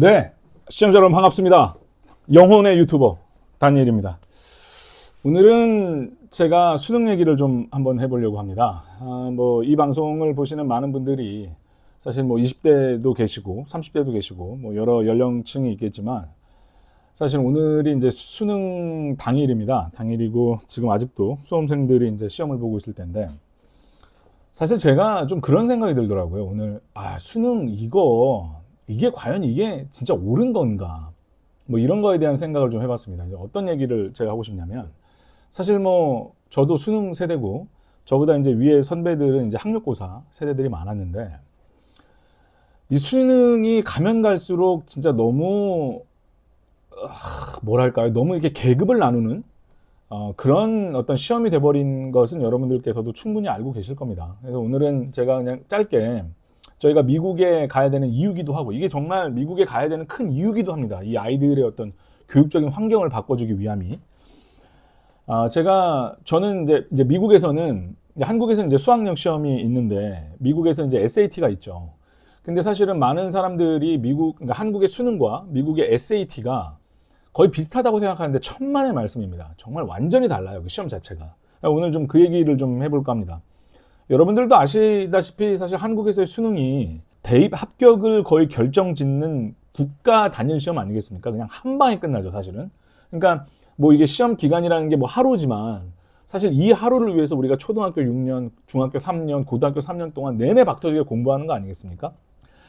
네, 시청자 여러분 반갑습니다. 영혼의 유튜버 다니엘입니다. 오늘은 제가 수능 얘기를 좀 한번 해보려고 합니다. 이 방송을 보시는 많은 분들이 사실 20대도 계시고 30대도 계시고 여러 연령층이 있겠지만 사실 오늘이 이제 수능 당일입니다. 당일이고 지금 아직도 수험생들이 이제 시험을 보고 있을 텐데 사실 제가 좀 그런 생각이 들더라고요. 오늘 수능 이게 과연 이게 진짜 옳은 건가? 이런 거에 대한 생각을 좀 해봤습니다. 이제 어떤 얘기를 제가 하고 싶냐면 사실 저도 수능 세대고 저보다 이제 위에 선배들은 이제 학력고사 세대들이 많았는데 이 수능이 가면 갈수록 진짜 너무 뭐랄까요? 너무 이렇게 계급을 나누는 그런 어떤 시험이 돼버린 것은 여러분들께서도 충분히 알고 계실 겁니다. 그래서 오늘은 제가 그냥 짧게 저희가 미국에 가야 되는 이유기도 하고 이게 정말 미국에 가야 되는 큰 이유기도 합니다. 이 아이들의 어떤 교육적인 환경을 바꿔주기 위함이. 저는 이제 미국에서는 한국에서는 이제 수학력 시험이 있는데 미국에서는 이제 SAT가 있죠. 근데 사실은 많은 사람들이 그러니까 한국의 수능과 미국의 SAT가 거의 비슷하다고 생각하는데 천만의 말씀입니다. 정말 완전히 달라요. 그 시험 자체가. 오늘 좀 그 얘기를 좀 해볼까 합니다. 여러분들도 아시다시피 사실 한국에서의 수능이 대입 합격을 거의 결정짓는 국가 단일 시험 아니겠습니까? 그냥 한 방에 끝나죠, 사실은. 그러니까 이게 시험 기간이라는 게 하루지만 사실 이 하루를 위해서 우리가 초등학교 6년, 중학교 3년, 고등학교 3년 동안 내내 박터지게 공부하는 거 아니겠습니까?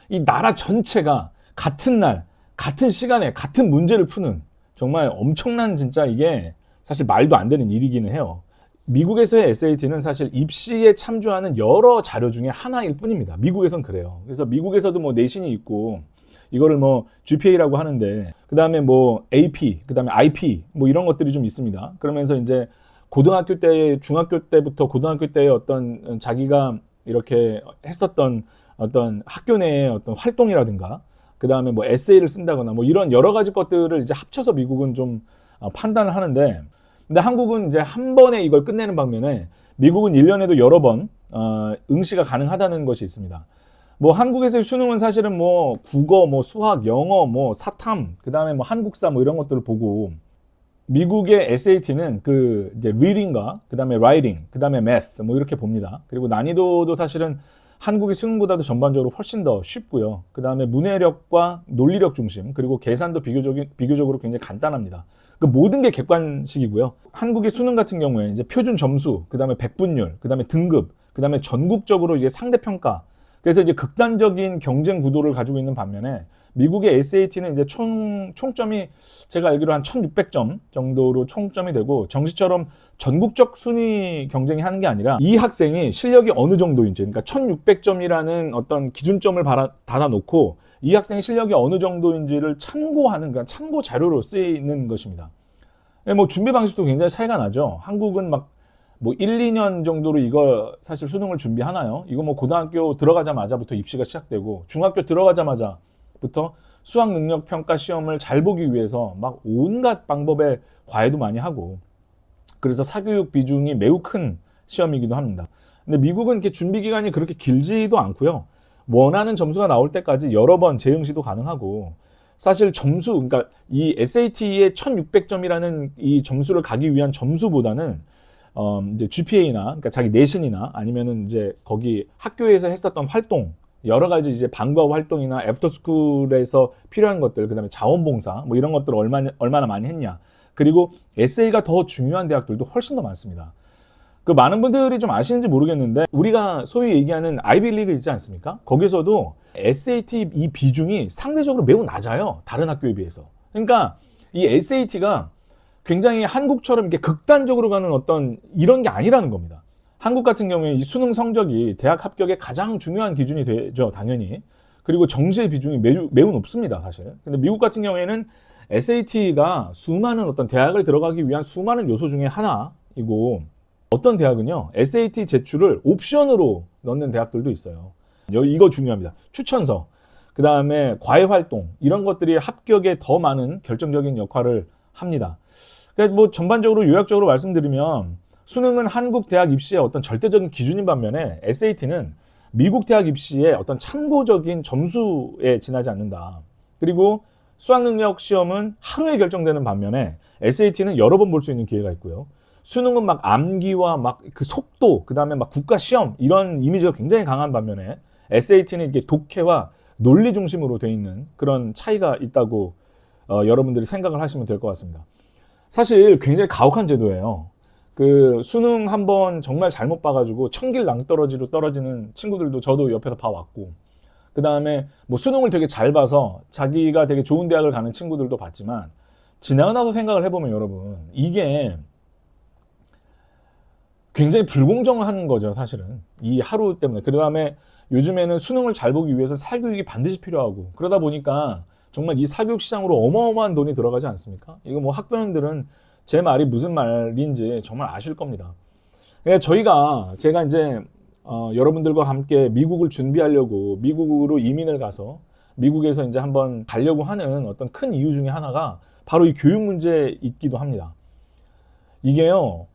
이 나라 전체가 같은 날, 같은 시간에 같은 문제를 푸는 정말 엄청난 진짜 이게 사실 말도 안 되는 일이기는 해요. 미국에서의 SAT는 사실 입시에 참조하는 여러 자료 중에 하나일 뿐입니다. 미국에선 그래요. 그래서 미국에서도 내신이 있고 이거를 GPA라고 하는데 그 다음에 AP, 그 다음에 IP 이런 것들이 좀 있습니다. 그러면서 이제 고등학교 때, 중학교 때부터 고등학교 때의 어떤 자기가 이렇게 했었던 어떤 학교 내의 어떤 활동이라든가 그 다음에 에세이를 쓴다거나 이런 여러 가지 것들을 이제 합쳐서 미국은 좀 판단을 하는데 근데 한국은 이제 한 번에 이걸 끝내는 반면에 미국은 1년에도 여러 번 응시가 가능하다는 것이 있습니다. 한국에서의 수능은 사실은 국어, 수학, 영어, 사탐, 그 다음에 한국사 이런 것들을 보고 미국의 SAT는 그 이제 reading과 그 다음에 writing, 그 다음에 math 이렇게 봅니다. 그리고 난이도도 사실은 한국의 수능보다도 전반적으로 훨씬 더 쉽고요. 그 다음에 문해력과 논리력 중심, 그리고 계산도 비교적으로 굉장히 간단합니다. 그 모든 게 객관식이고요. 한국의 수능 같은 경우에 이제 표준 점수, 그 다음에 백분율, 그 다음에 등급, 그 다음에 전국적으로 이제 상대평가. 그래서 이제 극단적인 경쟁 구도를 가지고 있는 반면에 미국의 SAT는 이제 총점이 제가 알기로 한 1600점 정도로 총점이 되고 정시처럼 전국적 순위 경쟁이 하는 게 아니라 이 학생이 실력이 어느 정도인지 그러니까 1600점이라는 어떤 기준점을 닫아놓고 이 학생의 실력이 어느 정도인지를 참고하는 그러니까 참고 자료로 쓰이는 것입니다. 준비 방식도 굉장히 차이가 나죠. 한국은 1, 2년 정도로 이거 사실 수능을 준비하나요? 이거 고등학교 들어가자마자부터 입시가 시작되고 중학교 들어가자마자부터 수학 능력 평가 시험을 잘 보기 위해서 온갖 방법의 과외도 많이 하고 그래서 사교육 비중이 매우 큰 시험이기도 합니다. 근데 미국은 이렇게 준비 기간이 그렇게 길지도 않고요. 원하는 점수가 나올 때까지 여러 번 재응시도 가능하고 사실 그러니까 이 SAT의 1600점이라는 이 점수를 가기 위한 점수보다는 이제 GPA나, 그러니까 자기 내신이나 아니면은 이제 거기 학교에서 했었던 활동, 여러 가지 이제 방과후 활동이나 애프터스쿨에서 필요한 것들, 그 다음에 자원봉사, 이런 것들을 얼마나 많이 했냐. 그리고 에세이가 더 중요한 대학들도 훨씬 더 많습니다. 그 많은 분들이 좀 아시는지 모르겠는데, 우리가 소위 얘기하는 아이비리그 있지 않습니까? 거기서도 SAT 이 비중이 상대적으로 매우 낮아요. 다른 학교에 비해서. 그러니까 이 SAT가 굉장히 한국처럼 이렇게 극단적으로 가는 어떤 이런 게 아니라는 겁니다. 한국 같은 경우에 이 수능 성적이 대학 합격의 가장 중요한 기준이 되죠, 당연히. 그리고 정시의 비중이 매우 높습니다, 사실. 근데 미국 같은 경우에는 SAT가 수많은 어떤 대학을 들어가기 위한 수많은 요소 중에 하나이고 어떤 대학은요, SAT 제출을 옵션으로 넣는 대학들도 있어요. 이거 중요합니다. 추천서, 그 다음에 과외 활동, 이런 것들이 합격에 더 많은 결정적인 역할을 합니다. 그러니까 전반적으로 요약적으로 말씀드리면 수능은 한국 대학 입시의 어떤 절대적인 기준인 반면에 SAT는 미국 대학 입시의 어떤 참고적인 점수에 지나지 않는다. 그리고 수학능력 시험은 하루에 결정되는 반면에 SAT는 여러 번 볼 수 있는 기회가 있고요. 수능은 막 암기와 막 그 속도, 그 다음에 막 국가 시험 이런 이미지가 굉장히 강한 반면에 SAT는 이게 독해와 논리 중심으로 돼 있는 그런 차이가 있다고 여러분들이 생각을 하시면 될 것 같습니다. 사실 굉장히 가혹한 제도예요. 그 수능 한번 정말 잘못 봐가지고 천길 낭떠러지로 떨어지는 친구들도 저도 옆에서 봐왔고, 그 다음에 뭐 수능을 되게 잘 봐서 자기가 되게 좋은 대학을 가는 친구들도 봤지만, 지나고 나서 생각을 해보면 여러분, 이게 굉장히 불공정한 거죠, 사실은. 이 하루 때문에. 그 다음에 요즘에는 수능을 잘 보기 위해서 사교육이 반드시 필요하고, 그러다 보니까 정말 이 사교육 시장으로 어마어마한 돈이 들어가지 않습니까? 이거 뭐 학부형들은 제 말이 무슨 말인지 정말 아실 겁니다. 그러니까 제가 이제 여러분들과 함께 미국을 준비하려고 미국으로 이민을 가서 미국에서 이제 한번 가려고 하는 어떤 큰 이유 중에 하나가 바로 이 교육 문제이기도 합니다. 이게요,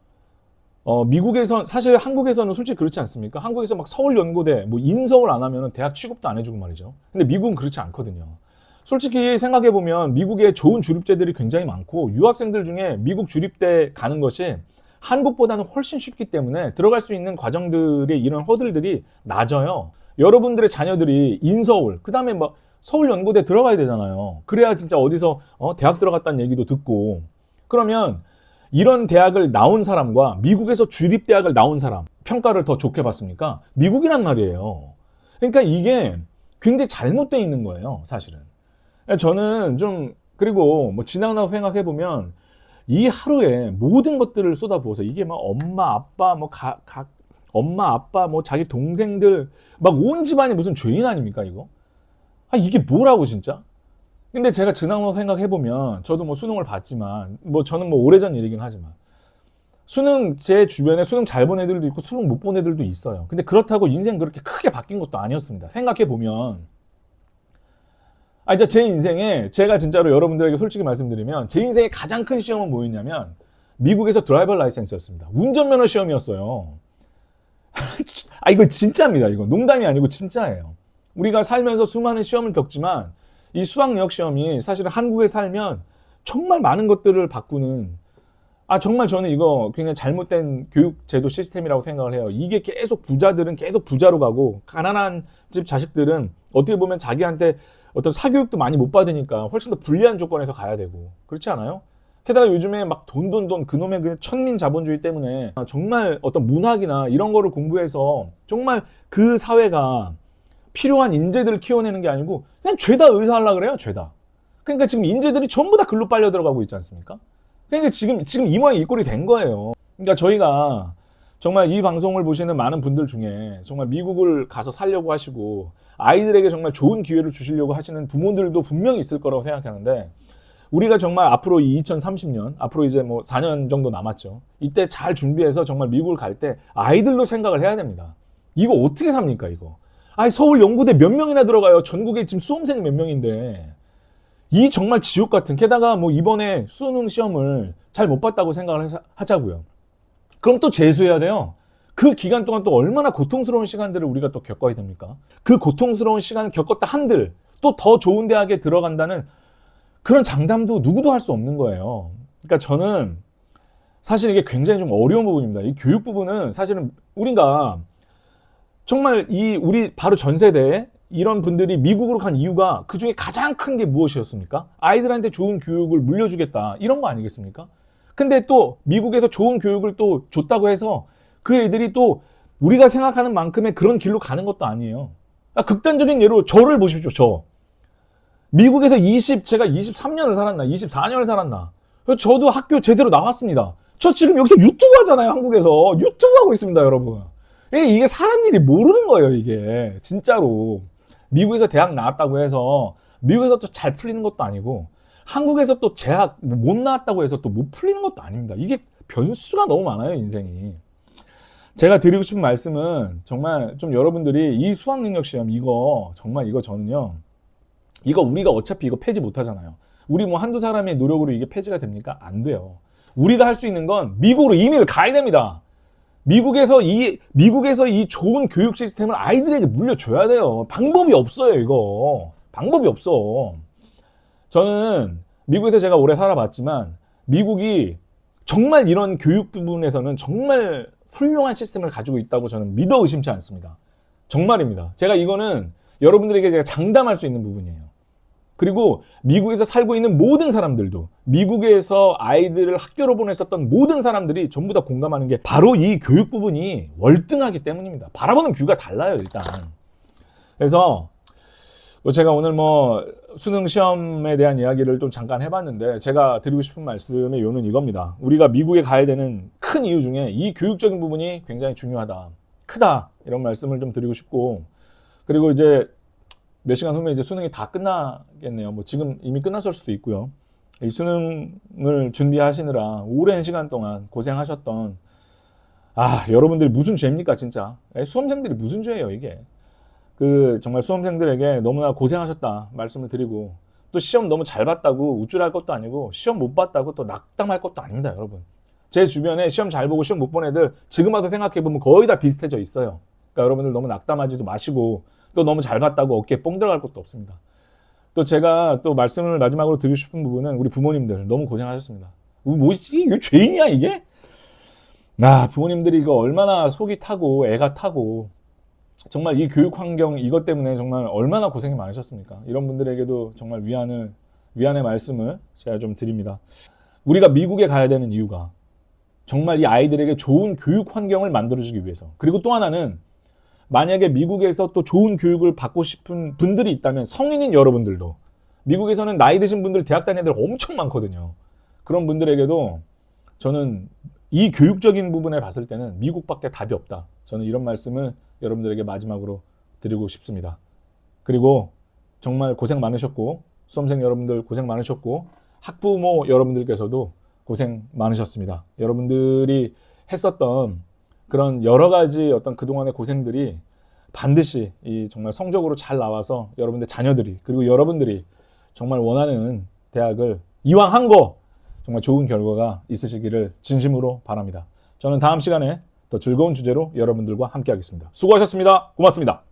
미국에서, 사실 한국에서는 솔직히 그렇지 않습니까? 한국에서 막 서울연고대, 뭐 인서울 안 하면 대학 취급도 안 해주고 말이죠. 근데 미국은 그렇지 않거든요. 솔직히 생각해보면 미국에 좋은 주립대들이 굉장히 많고, 유학생들 중에 미국 주립대 가는 것이 한국보다는 훨씬 쉽기 때문에 들어갈 수 있는 과정들의 이런 허들들이 낮아요. 여러분들의 자녀들이 인서울, 그 다음에 막 서울연고대 들어가야 되잖아요. 그래야 진짜 어디서 대학 들어갔다는 얘기도 듣고. 그러면 이런 대학을 나온 사람과 미국에서 주립대학을 나온 사람, 평가를 더 좋게 받습니까? 미국이란 말이에요. 그러니까 이게 굉장히 잘못되어 있는 거예요, 사실은. 저는 좀, 그리고 뭐 지나고 나서 생각해보면 이 하루에 모든 것들을 쏟아부어서 이게 막 엄마, 아빠, 뭐 엄마, 아빠, 뭐 자기 동생들, 막 온 집안이 무슨 죄인 아닙니까, 이거? 아, 이게 뭐라고, 진짜? 근데 제가 지나고 나서 생각해보면, 저도 뭐 수능을 봤지만, 뭐 저는 뭐 오래전 일이긴 하지만, 제 주변에 수능 잘 본 애들도 있고 수능 못 본 애들도 있어요. 근데 그렇다고 인생 그렇게 크게 바뀐 것도 아니었습니다. 생각해보면, 제 인생에, 제가 진짜로 여러분들에게 솔직히 말씀드리면, 제 인생의 가장 큰 시험은 뭐였냐면, 미국에서 드라이버 라이센스였습니다. 운전면허 시험이었어요. 이거 진짜입니다. 이거 농담이 아니고 진짜예요. 우리가 살면서 수많은 시험을 겪지만, 이 수학능력 시험이 사실은 한국에 살면 정말 많은 것들을 바꾸는, 정말 저는 이거 굉장히 잘못된 교육 제도 시스템이라고 생각을 해요. 이게 계속 부자들은 계속 부자로 가고, 가난한 집 자식들은 어떻게 보면 자기한테 어떤 사교육도 많이 못 받으니까 훨씬 더 불리한 조건에서 가야 되고, 그렇지 않아요? 게다가 요즘에 막 돈, 그놈의 그 천민 자본주의 때문에 정말 어떤 문학이나 이런 거를 공부해서 정말 그 사회가 필요한 인재들을 키워내는 게 아니고 그냥 죄다 의사하려고 그래요, 죄다. 그러니까 지금 인재들이 전부 다 글로 빨려 들어가고 있지 않습니까? 그러니까 지금 이 모양 이 꼴이 된 거예요. 그러니까 저희가 정말 이 방송을 보시는 많은 분들 중에 정말 미국을 가서 살려고 하시고 아이들에게 정말 좋은 기회를 주시려고 하시는 부모들도 분명히 있을 거라고 생각하는데, 우리가 정말 앞으로 2030년, 앞으로 이제 뭐 4년 정도 남았죠. 이때 잘 준비해서 정말 미국을 갈 때 아이들도 생각을 해야 됩니다. 이거 어떻게 삽니까, 이거? 서울 연고대 몇 명이나 들어가요. 전국에 지금 수험생 몇 명인데. 이 정말 지옥 같은, 게다가 뭐 이번에 수능 시험을 잘 못 봤다고 생각을 하자고요. 그럼 또 재수해야 돼요. 그 기간 동안 또 얼마나 고통스러운 시간들을 우리가 또 겪어야 됩니까? 그 고통스러운 시간을 겪었다 한들 또 더 좋은 대학에 들어간다는 그런 장담도 누구도 할 수 없는 거예요. 그러니까 저는 사실 이게 굉장히 좀 어려운 부분입니다. 이 교육 부분은 사실은 우리가 정말 우리 바로 전 세대에 이런 분들이 미국으로 간 이유가 그 중에 가장 큰 게 무엇이었습니까? 아이들한테 좋은 교육을 물려주겠다, 이런 거 아니겠습니까? 근데 또 미국에서 좋은 교육을 또 줬다고 해서 그 애들이 또 우리가 생각하는 만큼의 그런 길로 가는 것도 아니에요. 극단적인 예로 저를 보십시오, 저. 미국에서 제가 23년을 살았나, 24년을 살았나. 저도 학교 제대로 나왔습니다. 저 지금 여기서 유튜브 하잖아요, 한국에서. 유튜브 하고 있습니다, 여러분. 이게 사람 일이 모르는 거예요, 이게. 진짜로. 미국에서 대학 나왔다고 해서 미국에서 또 잘 풀리는 것도 아니고, 한국에서 또 대학 못 나왔다고 해서 또 못 풀리는 것도 아닙니다. 이게 변수가 너무 많아요, 인생이. 제가 드리고 싶은 말씀은 정말 좀 여러분들이 이 수학능력 시험 정말 저는요, 이거 우리가 어차피 이거 폐지 못 하잖아요. 우리 뭐 한두 사람의 노력으로 이게 폐지가 됩니까? 안 돼요. 우리가 할 수 있는 건 미국으로 이민을 가야 됩니다. 미국에서 이 좋은 교육 시스템을 아이들에게 물려줘야 돼요. 방법이 없어요, 이거. 방법이 없어. 저는 미국에서 제가 오래 살아봤지만 미국이 정말 이런 교육 부분에서는 정말 훌륭한 시스템을 가지고 있다고 저는 믿어 의심치 않습니다. 정말입니다. 제가 이거는 여러분들에게 제가 장담할 수 있는 부분이에요. 그리고 미국에서 살고 있는 모든 사람들도, 미국에서 아이들을 학교로 보냈었던 모든 사람들이 전부 다 공감하는 게 바로 이 교육 부분이 월등하기 때문입니다. 바라보는 뷰가 달라요, 일단. 그래서 제가 오늘 수능 시험에 대한 이야기를 좀 잠깐 해봤는데, 제가 드리고 싶은 말씀의 요는 이겁니다. 우리가 미국에 가야 되는 큰 이유 중에 이 교육적인 부분이 굉장히 중요하다, 크다, 이런 말씀을 좀 드리고 싶고, 그리고 이제 몇 시간 후면 이제 수능이 다 끝나겠네요. 지금 이미 끝났을 수도 있고요. 이 수능을 준비하시느라 오랜 시간 동안 고생하셨던, 여러분들이 무슨 죄입니까, 진짜. 수험생들이 무슨 죄예요, 이게. 정말 수험생들에게 너무나 고생하셨다 말씀을 드리고, 또 시험 너무 잘 봤다고 우쭐할 것도 아니고, 시험 못 봤다고 또 낙담할 것도 아닙니다, 여러분. 제 주변에 시험 잘 보고 시험 못 본 애들 지금 와서 생각해보면 거의 다 비슷해져 있어요. 그러니까 여러분들 너무 낙담하지도 마시고, 또 너무 잘 봤다고 어깨에 뽕 들어갈 것도 없습니다. 또 제가 또 말씀을 마지막으로 드리고 싶은 부분은 우리 부모님들 너무 고생하셨습니다. 뭐지? 이게 죄인이야, 이게? 부모님들이 이거 얼마나 속이 타고 애가 타고, 정말 이 교육 환경 이것 때문에 정말 얼마나 고생이 많으셨습니까? 이런 분들에게도 정말 위안의 말씀을 제가 좀 드립니다. 우리가 미국에 가야 되는 이유가 정말 이 아이들에게 좋은 교육 환경을 만들어주기 위해서, 그리고 또 하나는 만약에 미국에서 또 좋은 교육을 받고 싶은 분들이 있다면 성인인 여러분들도, 미국에서는 나이 드신 분들 대학 다니는 애들 엄청 많거든요. 그런 분들에게도 저는 이 교육적인 부분에 봤을 때는 미국밖에 답이 없다. 저는 이런 말씀을 여러분들에게 마지막으로 드리고 싶습니다. 그리고 정말 고생 많으셨고, 수험생 여러분들 고생 많으셨고, 학부모 여러분들께서도 고생 많으셨습니다. 여러분들이 했었던 그런 여러 가지 어떤 그동안의 고생들이 반드시 정말 성적으로 잘 나와서 여러분들 자녀들이, 그리고 여러분들이 정말 원하는 대학을 이왕 한 거 정말 좋은 결과가 있으시기를 진심으로 바랍니다. 저는 다음 시간에 더 즐거운 주제로 여러분들과 함께 하겠습니다. 수고하셨습니다. 고맙습니다.